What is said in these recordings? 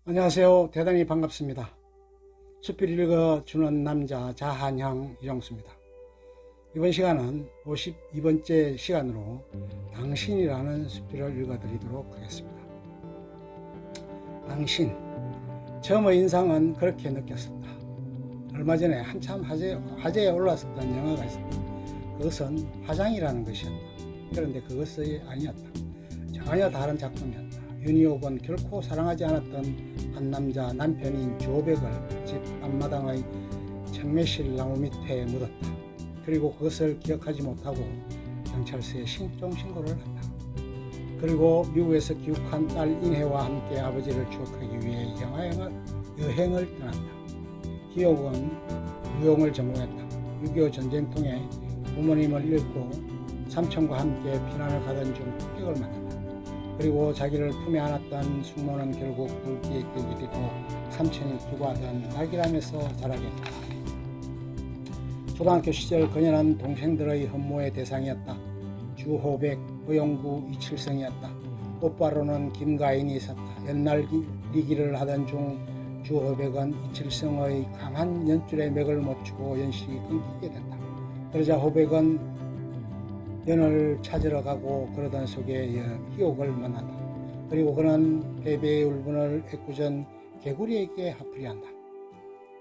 안녕하세요. 대단히 반갑습니다. 수필 읽어주는 남자 자한형 이정수입니다. 이번 시간은 52번째 시간으로 당신이라는 수필을 읽어드리도록 하겠습니다. 당신, 처음의 인상은 그렇게 느꼈었다. 얼마 전에 한참 화제에 올랐었던 영화가 있었다. 그것은 화장이라는 것이었다. 그런데 그것이 아니었다. 전혀 다른 작품이었다. 윤희옥은 결코 사랑하지 않았던 한 남자 남편인 조백을 집 앞마당의 청매실 나무 밑에 묻었다. 그리고 그것을 기억하지 못하고 경찰서에 실종 신고를 한다. 그리고 미국에서 귀국한 딸 인혜와 함께 아버지를 추억하기 위해 여행을 떠난다. 희옥은 무용을 전공했다. 6.25 전쟁통에 부모님을 잃고 삼촌과 함께 피난을 가던 중 폭격을 만났다. 그리고 자기를 품에 안았던 숙모는 결국 불길이 되고 삼촌이 기고하던 낙이람에서 자라게 됐다. 초등학교 시절 그녀는 동생들의 흠모의 대상이었다. 주호백, 허용구, 이칠성이었다. 오빠로는 김가인이 있었다. 옛날 리기를 하던 중 주호백은 이칠성의 강한 연줄에 맥을 못 추고 연식이 끊기게 된다. 그러자 호백은 연을 찾으러 가고 그러던 속에 희옥을 만난다. 그리고 그는 패배의 울분을 애꿎은 개구리에게 화풀이한다.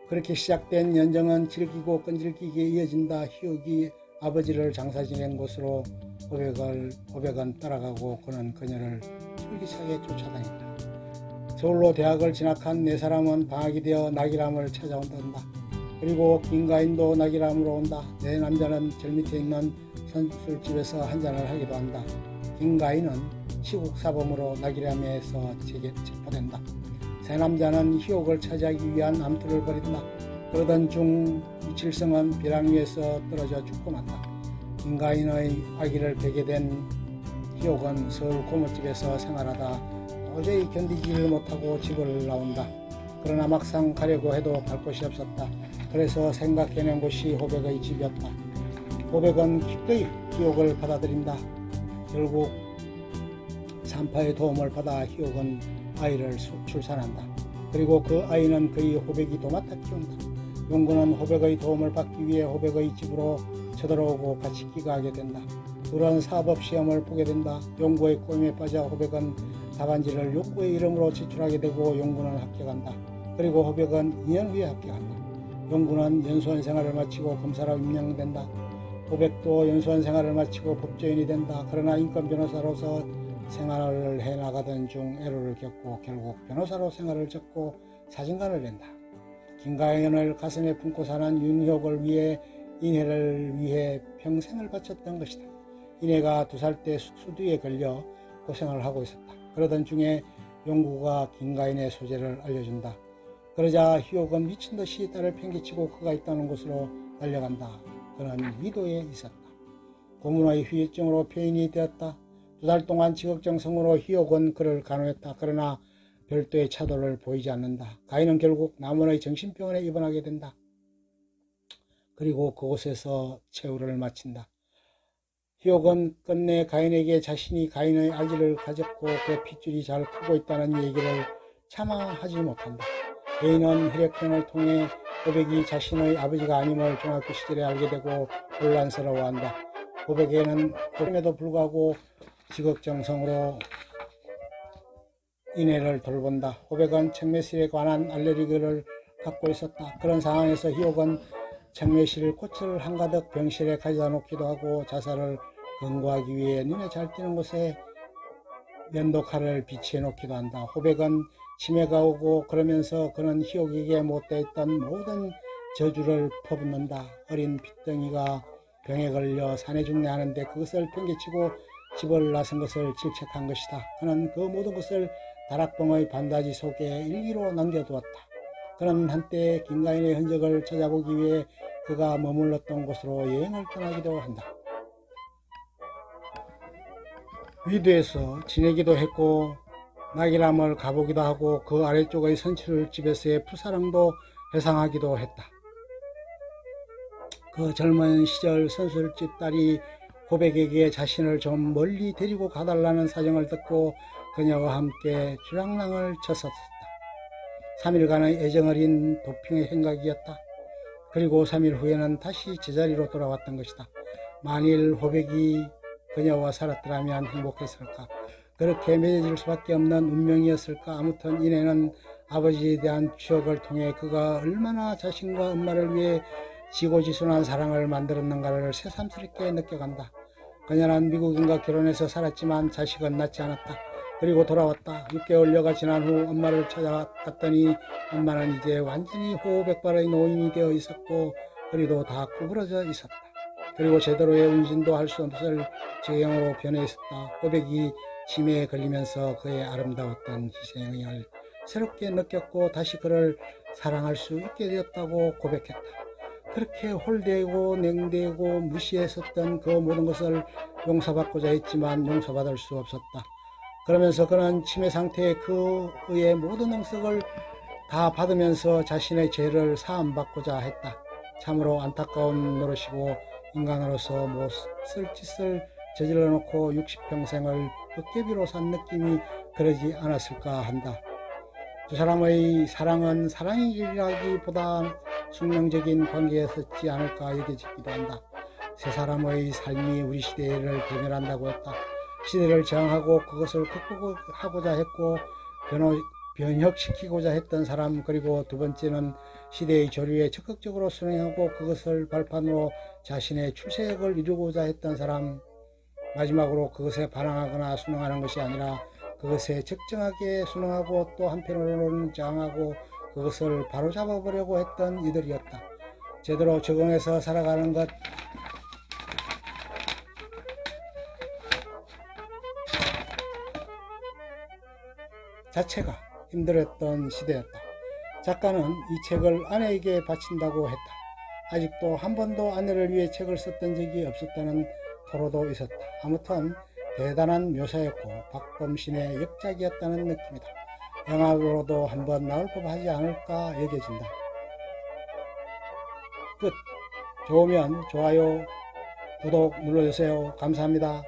그렇게 시작된 연정은 질기고 끈질기게 이어진다. 희옥이 아버지를 장사 지낸 곳으로 호백은 따라가고 그는 그녀를 솔기차게 쫓아다닌다. 서울로 대학을 진학한 네 사람은 방학이 되어 낙이람을 찾아온단다. 그리고 김가인도 낙이람으로 온다. 네 남자는 절 밑에 있는 선술집에서 한잔을 하기도 한다. 김가인은 시국사범으로 낙이람에서 체포된다. 세 남자는 희옥을 차지하기 위한 암투를 벌인다. 그러던 중 이칠성은 벼랑 위에서 떨어져 죽고 만다. 김가인의 아기를 베게 된 희옥은 서울 고모집에서 생활하다 도저히 견디지를 못하고 집을 나온다. 그러나 막상 가려고 해도 갈 곳이 없었다. 그래서 생각해낸 곳이 호백의 집이었다. 호백은 기꺼이 희옥을 받아들인다. 결국 산파의 도움을 받아 희옥은 아이를 출산한다. 그리고 그 아이는 그의 호백이 도맡아 키운다. 용구는 호백의 도움을 받기 위해 호백의 집으로 쳐들어오고 같이 귀가하게 된다. 그런 사법시험을 보게 된다. 용구의 꼬임에 빠져 호백은 답안지를 용구의 이름으로 제출하게 되고 용구는 합격한다. 그리고 호백은 2년 후에 합격한다. 용구는 연수원 생활을 마치고 검사로 임명된다. 호백도 연수원 생활을 마치고 법조인이 된다. 그러나 인권 변호사로서 생활을 해나가던 중 애로를 겪고 결국 변호사로 생활을 접고 사진관을 낸다. 김가인을 가슴에 품고 사는 윤희옥을 위해 인혜를 위해 평생을 바쳤던 것이다. 인혜가 2살 때 수두에 걸려 고생을 하고 있었다. 그러던 중에 용구가 김가인의 소재를 알려준다. 그러자 희옥은 미친듯이 딸을 팽개치고 그가 있다는 곳으로 달려간다. 그는 위도에 있었다. 고문의 후유증으로 폐인이 되었다. 2달 동안 지극정성으로 희옥은 그를 간호했다. 그러나 별도의 차도를 보이지 않는다. 가인은 결국 남원의 정신병원에 입원하게 된다. 그리고 그곳에서 최후를 마친다. 희옥은 끝내 가인에게 자신이 가인의 아기를 가졌고 그 핏줄이 잘 크고 있다는 얘기를 차마 하지 못한다. 개인은 혈액형을 통해 호백이 자신의 아버지가 아님을 중학교 시절에 알게 되고 혼란스러워한다. 호백에는 호백에도 불구하고 지극정성으로 인혜를 돌본다. 호백은 청매실에 관한 알레르기를 갖고 있었다. 그런 상황에서 희옥은 청매실 꽃을 한가득 병실에 가져다 놓기도 하고 자살을 권고하기 위해 눈에 잘 띄는 곳에 면도칼을 비치해 놓기도 한다. 호백은 치매가 오고 그러면서 그는 희옥에게 못되었던 모든 저주를 퍼붓는다. 어린 핏덩이가 병에 걸려 산에 죽네 하는데 그것을 팽개치고 집을 나선 것을 질책한 것이다. 그는 그 모든 것을 다락방의 반다지 속에 일기로 남겨두었다. 그는 한때 김가인의 흔적을 찾아보기 위해 그가 머물렀던 곳으로 여행을 떠나기도 한다. 위도에서 지내기도 했고 낙이람을 가보기도 하고 그 아래쪽의 선출집에서의 푸사랑도 회상하기도 했다. 그 젊은 시절 선술집 딸이 고백에게 자신을 좀 멀리 데리고 가달라는 사정을 듣고 그녀와 함께 주랑랑을 쳤었다. 3일간의 애정어린 도핑의 행각이었다. 그리고 3일 후에는 다시 제자리로 돌아왔던 것이다. 만일 호백이 그녀와 살았더라면 행복했을까? 그렇게 맺어질 수밖에 없는 운명이었을까? 아무튼 이내는 아버지에 대한 추억을 통해 그가 얼마나 자신과 엄마를 위해 지고지순한 사랑을 만들었는가를 새삼스럽게 느껴간다. 그녀는 미국인과 결혼해서 살았지만 자식은 낳지 않았다. 그리고 돌아왔다. 6개월여가 지난 후 엄마를 찾아갔더니 엄마는 이제 완전히 호백발의 노인이 되어 있었고 허리도 다 구부러져 있었다. 그리고 제대로의 운신도 할 수 없을 지경으로 변해 있었다. 호백이 치매에 걸리면서 그의 아름다웠던 희생을 새롭게 느꼈고 다시 그를 사랑할 수 있게 되었다고 고백했다. 그렇게 홀대고 냉대고 무시했었던 그 모든 것을 용서받고자 했지만 용서받을 수 없었다. 그러면서 그는 치매 상태의 그의 모든 응석을 다 받으면서 자신의 죄를 사함받고자 했다. 참으로 안타까운 노릇이고 인간으로서 못쓸 짓을 저질러 놓고 60평생을 으깨비로 산 느낌이 그러지 않았을까 한다. 두 사람의 사랑은 사랑이라기보다 숙명적인 관계였었지 않을까 여겨지기도 한다. 세 사람의 삶이 우리 시대를 대면한다고 했다. 시대를 저항하고 그것을 극복하고자 했고 변혁시키고자 했던 사람, 그리고 두 번째는 시대의 조류에 적극적으로 순응하고 그것을 발판으로 자신의 출세력을 이루고자 했던 사람, 마지막으로 그것에 반항하거나 순응하는 것이 아니라 그것에 적정하게 순응하고 또 한편으로는 저항하고 그것을 바로잡아보려고 했던 이들이었다. 제대로 적응해서 살아가는 것 자체가 힘들었던 시대였다. 작가는 이 책을 아내에게 바친다고 했다. 아직도 한 번도 아내를 위해 책을 썼던 적이 없었다는 토로도 있었다. 아무튼 대단한 묘사였고 박범신의 역작이었다는 느낌이다. 영화로도 한번 나올 법하지 않을까 여겨진다. 끝. 좋으면 좋아요, 구독 눌러주세요. 감사합니다.